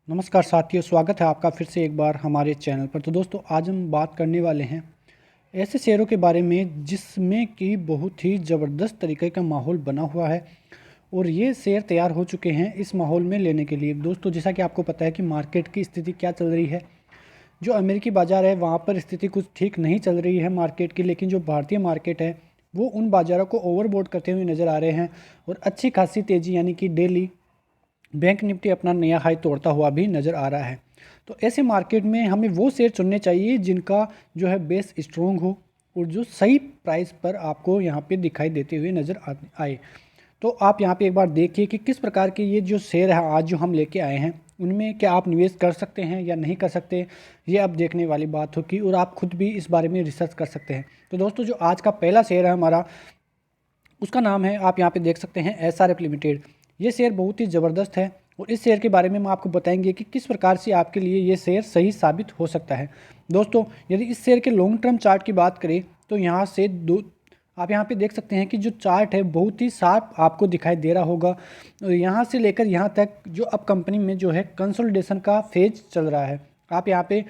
नमस्कार साथियों, स्वागत है आपका फिर से एक बार हमारे चैनल पर। तो दोस्तों, आज हम बात करने वाले हैं ऐसे शेयरों के बारे में जिसमें कि बहुत ही ज़बरदस्त तरीके का माहौल बना हुआ है और ये शेयर तैयार हो चुके हैं इस माहौल में लेने के लिए। दोस्तों, जैसा कि आपको पता है कि मार्केट की स्थिति क्या चल रही है। जो अमेरिकी बाज़ार है वहाँ पर स्थिति कुछ ठीक नहीं चल रही है मार्केट की, लेकिन जो भारतीय मार्केट है वो उन बाज़ारों को ओवरबोट करते हुए नज़र आ रहे हैं और अच्छी खासी तेज़ी यानी कि डेली बैंक निफ्टी अपना नया हाई तोड़ता हुआ भी नज़र आ रहा है। तो ऐसे मार्केट में हमें वो शेयर चुनने चाहिए जिनका जो है बेस स्ट्रोंग हो और जो सही प्राइस पर आपको यहाँ पे दिखाई देते हुए नज़र आए। तो आप यहाँ पे एक बार देखिए कि किस प्रकार के ये जो शेयर है आज जो हम लेके आए हैं उनमें क्या आप निवेश कर सकते हैं या नहीं कर सकते, ये अब देखने वाली बात होगी और आप खुद भी इस बारे में रिसर्च कर सकते हैं। तो दोस्तों, जो आज का पहला शेयर है हमारा, उसका नाम है, आप यहाँ पे देख सकते हैं, SRF लिमिटेड। ये शेयर बहुत ही ज़बरदस्त है और इस शेयर के बारे में हम आपको बताएंगे कि किस प्रकार से आपके लिए ये शेयर सही साबित हो सकता है। दोस्तों, यदि इस शेयर के लॉन्ग टर्म चार्ट की बात करें तो यहाँ से दो आप यहाँ पे देख सकते हैं कि जो चार्ट है बहुत ही साफ आपको दिखाई दे रहा होगा। और यहाँ से लेकर यहाँ तक जो अब कंपनी में जो है कंसोलिडेशन का फेज चल रहा है। आप यहाँ पे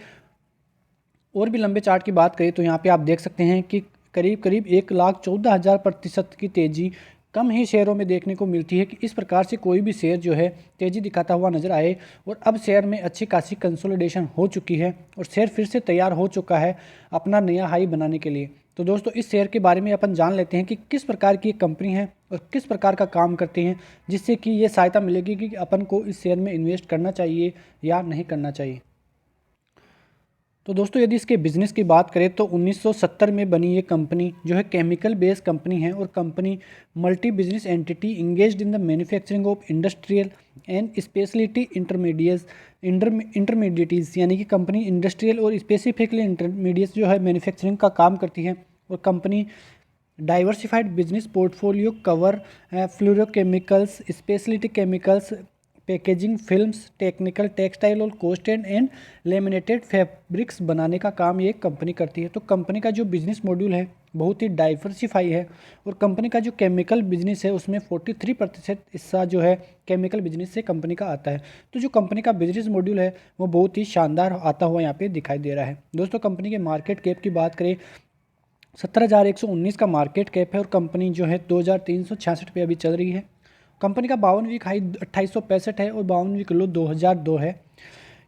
और भी लंबे चार्ट की बात करें तो यहाँ पे आप देख सकते हैं कि करीब करीब 1,14,000% की तेज़ी कम ही शेयरों में देखने को मिलती है कि इस प्रकार से कोई भी शेयर जो है तेज़ी दिखाता हुआ नज़र आए। और अब शेयर में अच्छी खासी कंसोलिडेशन हो चुकी है और शेयर फिर से तैयार हो चुका है अपना नया हाई बनाने के लिए। तो दोस्तों, इस शेयर के बारे में अपन जान लेते हैं कि किस प्रकार की कंपनी है और किस प्रकार का काम करते हैं, जिससे कि ये सहायता मिलेगी कि अपन को इस शेयर में इन्वेस्ट करना चाहिए या नहीं करना चाहिए। तो दोस्तों, यदि इसके बिज़नेस की बात करें तो 1970 में बनी ये कंपनी जो है केमिकल बेस्ड कंपनी है और company multi business entity engaged in the manufacturing of industrial and speciality intermediates, यानी कि कंपनी इंडस्ट्रियल और स्पेसिफिकली इंटरमीडिएट्स जो है मैन्युफैक्चरिंग का काम करती है। और company diversified business portfolio cover fluorochemicals, speciality chemicals, packaging films, technical textile और कोस्ट एंड लेमिनेटेड फैब्रिक्स बनाने का काम ये कंपनी करती है। तो कंपनी का जो बिजनेस मॉड्यूल है बहुत ही डाइवर्सिफाई है और कंपनी का जो केमिकल बिजनेस है उसमें 43% हिस्सा जो है केमिकल बिजनेस से कंपनी का आता है। तो जो कंपनी का बिजनेस मॉड्यूल है वो बहुत ही शानदार आता हुआ यहाँ पे दिखाई दे रहा है। दोस्तों, कंपनी के मार्केट कैप की बात करें 17,119 का मार्केट कैप है और कंपनी जो है 2,366 पे अभी चल रही है। कंपनी का 52 वीक हाई 2865 है और 52 वीक लो 2002 है।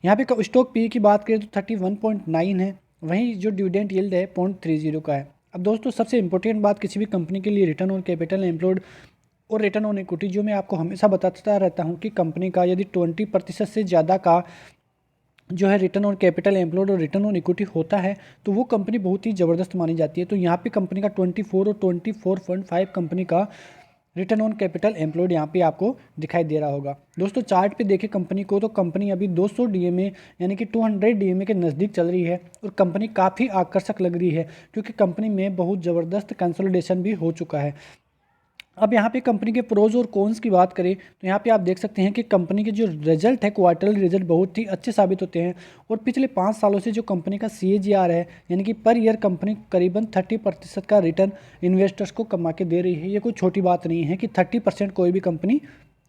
यहाँ पे स्टॉक पी की बात करें तो 31.9 है। वहीं जो डिविडेंड यील्ड है 0.30 का है। अब दोस्तों, सबसे इंपॉर्टेंट बात किसी भी कंपनी के लिए रिटर्न ऑन कैपिटल एम्प्लॉयड और रिटर्न ऑन इक्विटी, जो मैं आपको हमेशा बताता रहता हूँ कि कंपनी का यदि 20% से ज़्यादा का जो है रिटर्न ऑन कैपिटल एम्प्लॉयड और रिटर्न ऑन इक्विटी होता है तो वो कंपनी बहुत ही ज़बरदस्त मानी जाती है। तो यहाँ पे कंपनी का 24 और 24.5 कंपनी का रिटर्न ऑन कैपिटल एम्प्लॉयड यहाँ पे आपको दिखाई दे रहा होगा। दोस्तों, चार्ट पे देखें कंपनी को तो कंपनी अभी 200 डीएमए यानी कि 200 डीएमए के नज़दीक चल रही है और कंपनी काफ़ी आकर्षक लग रही है क्योंकि कंपनी में बहुत ज़बरदस्त कंसोलिडेशन भी हो चुका है। अब यहाँ पे कंपनी के प्रोज और कॉन्स की बात करें तो यहाँ पे आप देख सकते हैं कि कंपनी के जो रिजल्ट है क्वार्टरली रिजल्ट बहुत ही अच्छे साबित होते हैं और पिछले 5 सालों से जो कंपनी का CAGR है यानी कि पर ईयर कंपनी करीबन 30% का रिटर्न इन्वेस्टर्स को कमा के दे रही है। ये कोई छोटी बात नहीं है कि 30% कोई भी कंपनी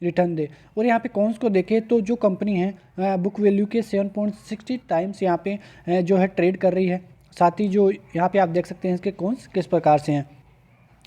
रिटर्न दे। और यहाँ पे कॉन्स को देखें तो जो कंपनी है बुक वैल्यू के 7.60 टाइम्स यहाँ पे जो है ट्रेड कर रही है। साथ ही जो यहाँ पे आप देख सकते हैं इसके कॉन्स किस प्रकार से हैं।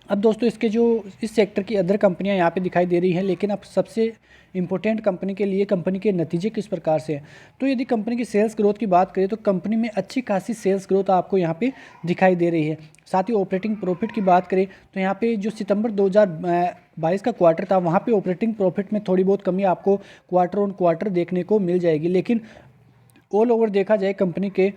अब दोस्तों, इसके जो इस सेक्टर की अदर कंपनियां यहाँ पे दिखाई दे रही हैं, लेकिन अब सबसे इंपॉर्टेंट कंपनी के लिए कंपनी के नतीजे किस प्रकार से हैं। तो यदि कंपनी की सेल्स ग्रोथ की बात करें तो कंपनी में अच्छी खासी सेल्स ग्रोथ आपको यहाँ पे दिखाई दे रही है। साथ ही ऑपरेटिंग प्रॉफिट की बात करें तो यहाँ पे जो सितंबर 2022 का क्वार्टर था वहाँ पे ऑपरेटिंग प्रॉफिट में थोड़ी बहुत कमी आपको क्वार्टर ऑन क्वार्टर देखने को मिल जाएगी, लेकिन ऑल ओवर देखा जाए कंपनी के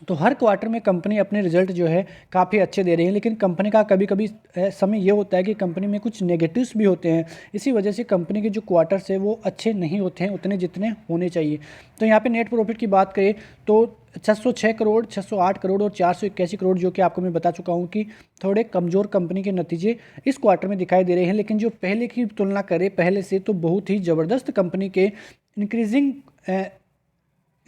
तो हर क्वार्टर में कंपनी अपने रिजल्ट जो है काफ़ी अच्छे दे रही है। लेकिन कंपनी का कभी कभी समय ये होता है कि कंपनी में कुछ नेगेटिव्स भी होते हैं, इसी वजह से कंपनी के जो क्वार्टर्स है वो अच्छे नहीं होते हैं उतने जितने होने चाहिए। तो यहाँ पे नेट प्रॉफिट की बात करें तो 606 करोड़, 608 करोड़ और 481 करोड़, जो कि आपको मैं बता चुका हूँ कि थोड़े कमज़ोर कंपनी के नतीजे इस क्वार्टर में दिखाई दे रहे हैं। लेकिन जो पहले की तुलना करें पहले से तो बहुत ही ज़बरदस्त कंपनी के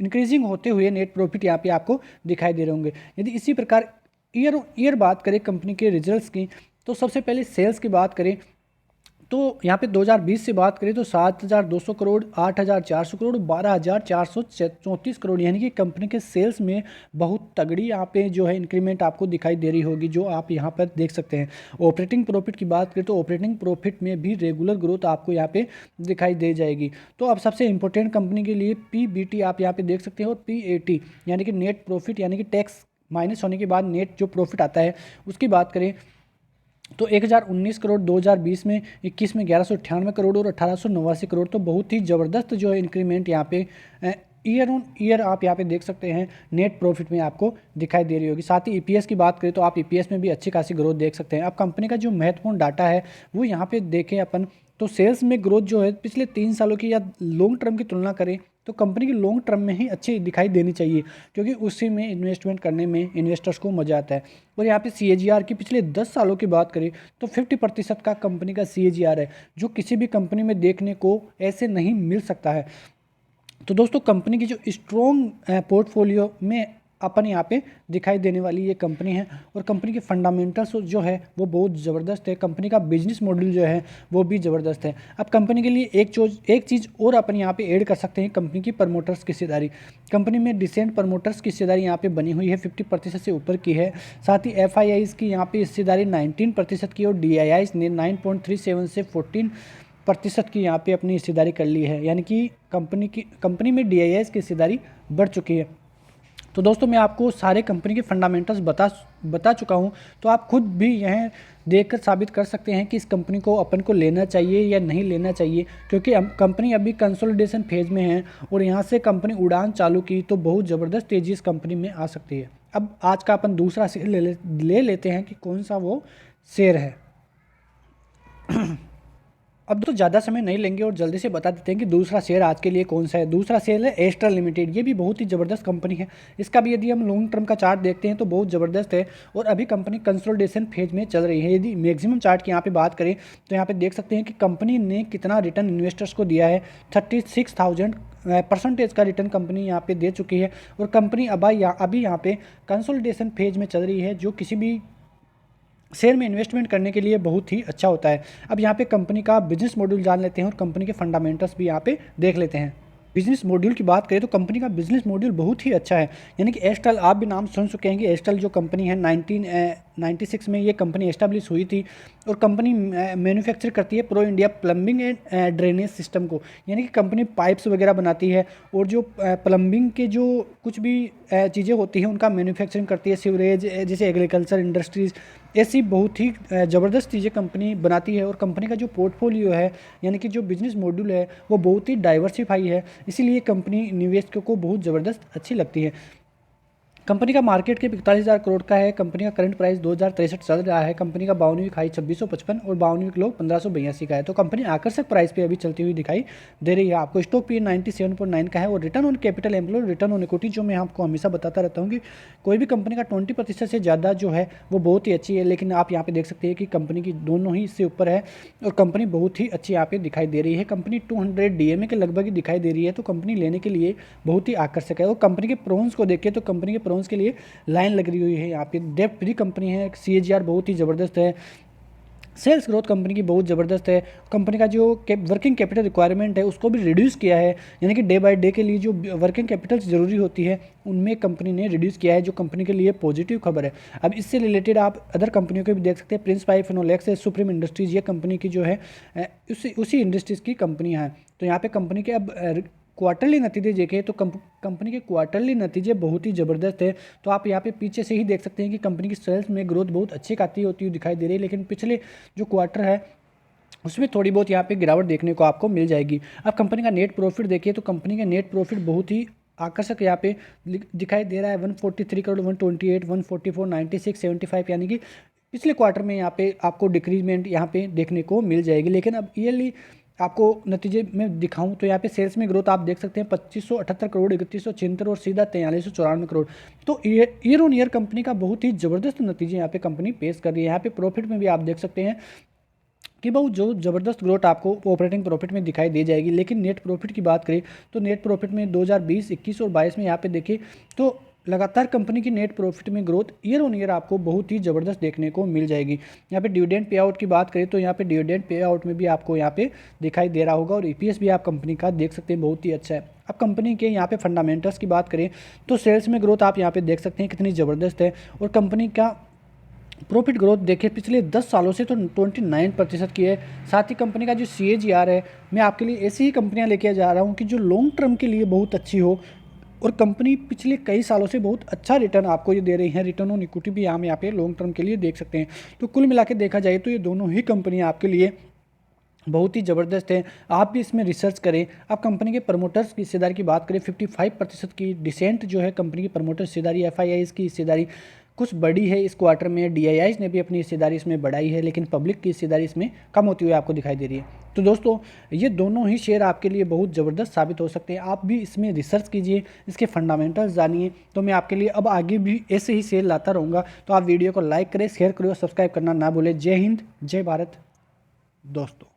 इंक्रीजिंग होते हुए नेट प्रॉफिट यहाँ पे आपको दिखाई दे रहे होंगे। यदि इसी प्रकार ईयर बात करें कंपनी के रिजल्ट्स की तो सबसे पहले सेल्स की बात करें तो यहाँ पे 2020 से बात करें तो 7,200 करोड़, 8,400 करोड़, 12,434 करोड़, यानी कि कंपनी के सेल्स में बहुत तगड़ी यहाँ पे जो है इंक्रीमेंट आपको दिखाई दे रही होगी, जो आप यहाँ पर देख सकते हैं। ऑपरेटिंग प्रॉफिट की बात करें तो ऑपरेटिंग प्रॉफिट में भी रेगुलर ग्रोथ आपको यहाँ पे दिखाई दे जाएगी। तो अब सबसे इंपॉर्टेंट कंपनी के लिए पीबीटी आप यहाँ पे देख सकते हैं और पीएटी यानी कि नेट प्रॉफिट, यानी कि टैक्स माइनस होने के बाद नेट जो प्रॉफिट आता है उसकी बात करें तो 1019 करोड़ 2020 में, 21 में 1198 करोड़ और 1889 करोड़। तो बहुत ही ज़बरदस्त जो है इंक्रीमेंट यहाँ पे ईयर ऑन ईयर आप यहाँ पे देख सकते हैं नेट प्रॉफिट में आपको दिखाई दे रही होगी। साथ ही ईपीएस की बात करें तो आप ईपीएस में भी अच्छी खासी ग्रोथ देख सकते हैं। अब कंपनी का जो महत्वपूर्ण डाटा है वो यहाँ पे देखें अपन, तो सेल्स में ग्रोथ जो है पिछले 3 सालों की या लॉन्ग टर्म की तुलना करें तो कंपनी की लॉन्ग टर्म में ही अच्छी दिखाई देनी चाहिए, क्योंकि उसी में इन्वेस्टमेंट करने में इन्वेस्टर्स को मजा आता है। और यहाँ पे सीएजीआर की पिछले 10 सालों की बात करें तो 50% का कंपनी का सीएजीआर है, जो किसी भी कंपनी में देखने को ऐसे नहीं मिल सकता है। तो दोस्तों कंपनी की जो स्ट्रॉन्ग पोर्टफोलियो में अपन यहाँ पे दिखाई देने वाली ये कंपनी है, और कंपनी के फंडामेंटल्स जो है वो बहुत ज़बरदस्त है। कंपनी का बिजनेस मॉडल जो है वो भी ज़बरदस्त है। अब कंपनी के लिए एक चीज़ और अपन यहाँ पे ऐड कर सकते हैं, कंपनी की प्रमोटर्स की हिस्सेदारी। कंपनी में डिसेंट प्रमोटर्स की हिस्सेदारी यहाँ पे बनी हुई है, 50% से ऊपर की है। साथ ही एफआईआईज़ की यहाँ पे हिस्सेदारी 19% की और डीआईआईज़ ने 9.37 से 14% की यहाँ पे अपनी हिस्सेदारी कर ली है, यानी कि कंपनी में डीआईआईज़ की हिस्सेदारी बढ़ चुकी है। तो दोस्तों मैं आपको सारे कंपनी के फंडामेंटल्स बता चुका हूं, तो आप खुद भी यह देखकर साबित कर सकते हैं कि इस कंपनी को अपन को लेना चाहिए या नहीं लेना चाहिए, क्योंकि कंपनी अभी कंसोलिडेशन फेज में है और यहां से कंपनी उड़ान चालू की तो बहुत ज़बरदस्त तेज़ी इस कंपनी में आ सकती है। अब आज का अपन दूसरा शेयर ले लेते हैं कि कौन सा वो शेयर है। अब तो ज़्यादा समय नहीं लेंगे और जल्दी से बता देते हैं कि दूसरा शेयर आज के लिए कौन सा है। दूसरा शेयर है एस्ट्रल लिमिटेड। ये भी बहुत ही ज़बरदस्त कंपनी है। इसका भी यदि हम लॉन्ग टर्म का चार्ट देखते हैं तो बहुत ज़बरदस्त है और अभी कंपनी कंसोलिडेशन फेज में चल रही है। यदि मैक्सिमम चार्ट की यहाँ पे बात करें तो यहाँ पे देख सकते हैं कि कंपनी ने कितना रिटर्न इन्वेस्टर्स को दिया है। 36,000% का रिटर्न कंपनी यहाँ पे दे चुकी है और कंपनी अभी यहाँ पे कंसोलिडेशन फेज में चल रही है, जो किसी भी शेयर में इन्वेस्टमेंट करने के लिए बहुत ही अच्छा होता है। अब यहाँ पे कंपनी का बिजनेस मॉड्यूल जान लेते हैं और कंपनी के फंडामेंटल्स भी यहाँ पे देख लेते हैं। बिजनेस मॉड्यूल की बात करें तो कंपनी का बिजनेस मॉड्यूल बहुत ही अच्छा है, यानी कि एस्ट्रल आप भी नाम सुन चुके हैं कि एस्ट्रल जो कंपनी है 1996 में ये कंपनी एस्टैब्लिश हुई थी और कंपनी मैन्युफैक्चर करती है pro India plumbing and drainage system को, यानी कि कंपनी पाइप्स वगैरह बनाती है और जो प्लम्बिंग के जो कुछ भी चीज़ें होती हैं उनका मैन्युफैक्चरिंग करती है। सीवरेज जैसे एग्रीकल्चर इंडस्ट्रीज़ ऐसी बहुत ही ज़बरदस्त चीज़ें कंपनी बनाती है और कंपनी का जो पोर्टफोलियो है यानी कि जो बिजनेस मॉड्यूल है वो बहुत ही डाइवर्सिफाई है, इसीलिए कंपनी निवेशकों को बहुत ज़बरदस्त अच्छी लगती है। कंपनी का मार्केट के 45,000 करोड़ का है। कंपनी का करंट प्राइस 2,063 चल रहा है। कंपनी का 52वीं खाई 2655 और 52वीं क्लो 1582 का है। तो कंपनी आकर्षक प्राइस पे अभी चलती हुई दिखाई दे रही है। आपको स्टॉक पी 97.9 का है और return on capital employed, return on equity जो मैं आपको हमेशा बताता रहता हूँ कि कोई भी कंपनी का 20% से ज़्यादा जो है वो बहुत ही अच्छी है, लेकिन आप यहाँ पे देख सकते हैं कि कंपनी की दोनों ही इससे ऊपर है और कंपनी बहुत ही अच्छी यहाँ पे दिखाई दे रही है। कंपनी 200 DMA के लगभग ही दिखाई दे रही है, तो कंपनी लेने के लिए बहुत ही आकर्षक है। और कंपनी के प्रोन्स को देखिए तो कंपनी के प्रोन्स के लिए लाइन लगी हुई है। यहाँ पे डेब्ट फ्री कंपनी है, सीएजीआर बहुत ही ज़बरदस्त है, सेल्स ग्रोथ कंपनी की बहुत ज़बरदस्त है। कंपनी का जो वर्किंग कैपिटल रिक्वायरमेंट है उसको भी रिड्यूस किया है, यानी कि डे बाय डे के लिए जो वर्किंग कैपिटल ज़रूरी होती है उनमें कंपनी ने रिड्यूस किया है, जो कंपनी के लिए पॉजिटिव खबर है। अब इससे रिलेटेड आप अदर कंपनियों के भी देख सकते हैं। Prince pipe, Finolex, supreme industries, ये कंपनी की जो है उसी इंडस्ट्रीज़ की कंपनियाँ हैं। तो यहाँ पर कंपनी के अब क्वार्टरली नतीजे देखें तो कंपनी के क्वार्टरली नतीजे बहुत ही ज़बरदस्त है। तो आप यहाँ पे पीछे से ही देख सकते हैं कि कंपनी की सेल्स में ग्रोथ बहुत अच्छी खासी होती हुई दिखाई दे रही है, लेकिन पिछले जो क्वार्टर है उसमें थोड़ी बहुत यहाँ पे गिरावट देखने को आपको मिल जाएगी। अब कंपनी का नेट प्रॉफिट देखिए तो कंपनी का नेट प्रॉफिट बहुत ही आकर्षक यहाँ पे दिखाई दे रहा है। 143 करोड़, 128, 144, 96, 75, यानी कि पिछले क्वार्टर में यहाँ पे आपको डिक्रीजमेंट यहाँ पे देखने को मिल जाएगी। लेकिन अब ईयरली आपको नतीजे में दिखाऊं तो यहाँ पे सेल्स में ग्रोथ आप देख सकते हैं 2578 करोड़, 3176 और सीधा 4394 करोड़। तो ईयर ऑन ईयर कंपनी का बहुत ही ज़बरदस्त नतीजे यहाँ पे कंपनी पेश कर रही है। यहाँ पे प्रॉफिट में भी आप देख सकते हैं कि बहुत जो ज़बरदस्त ग्रोथ आपको ऑपरेटिंग प्रॉफिट में दिखाई दे जाएगी। लेकिन नेट प्रॉफिट की बात करें तो नेट प्रॉफिट में 2020, 21 और 22 में यहाँ पे देखिए तो लगातार कंपनी की नेट प्रॉफिट में ग्रोथ ईयर ऑन ईयर आपको बहुत ही ज़बरदस्त देखने को मिल जाएगी। यहाँ पे डिविडेंड पे आउट की बात करें तो यहाँ पे डिविडेंड पे आउट में भी आपको यहाँ पे दिखाई दे रहा होगा, और ईपीएस भी आप कंपनी का देख सकते हैं बहुत ही अच्छा है। अब कंपनी के यहाँ पे फंडामेंटल्स की बात करें तो सेल्स में ग्रोथ आप यहाँ पे देख सकते हैं कितनी ज़बरदस्त है, और कंपनी का प्रॉफिट ग्रोथ देखिए पिछले 10 सालों से तो 29% की है। साथ ही कंपनी का जो CAGR है, मैं आपके लिए ऐसी ही कंपनियां लेके जा रहा हूं कि जो लॉन्ग टर्म के लिए बहुत अच्छी हो, और कंपनी पिछले कई सालों से बहुत अच्छा रिटर्न आपको ये दे रही है। रिटर्न ऑन इक्विटी भी हम यहाँ पे लॉन्ग टर्म के लिए देख सकते हैं। तो कुल मिला के देखा जाए तो ये दोनों ही कंपनियाँ आपके लिए बहुत ही ज़बरदस्त है। आप भी इसमें रिसर्च करें। अब कंपनी के प्रमोटर्स की हिस्सेदारी की बात करें, 55% की डिसेंट जो है कंपनी की प्रमोटर हिस्सेदारी, FIIs की हिस्सेदारी कुछ बड़ी है इस क्वार्टर में। DIIs ने भी अपनी हिस्सेदारी इसमें बढ़ाई है, लेकिन पब्लिक की हिस्सेदारी इसमें कम होती हुई आपको दिखाई दे रही है। तो दोस्तों, ये दोनों ही शेयर आपके लिए बहुत ज़बरदस्त साबित हो सकते हैं। आप भी इसमें रिसर्च कीजिए, इसके फंडामेंटल्स जानिए। तो मैं आपके लिए अब आगे भी ऐसे ही शेयर लाता रहूँगा। तो आप वीडियो को लाइक करें, शेयर करें और सब्सक्राइब करना ना भूलें। जय हिंद, जय भारत दोस्तों।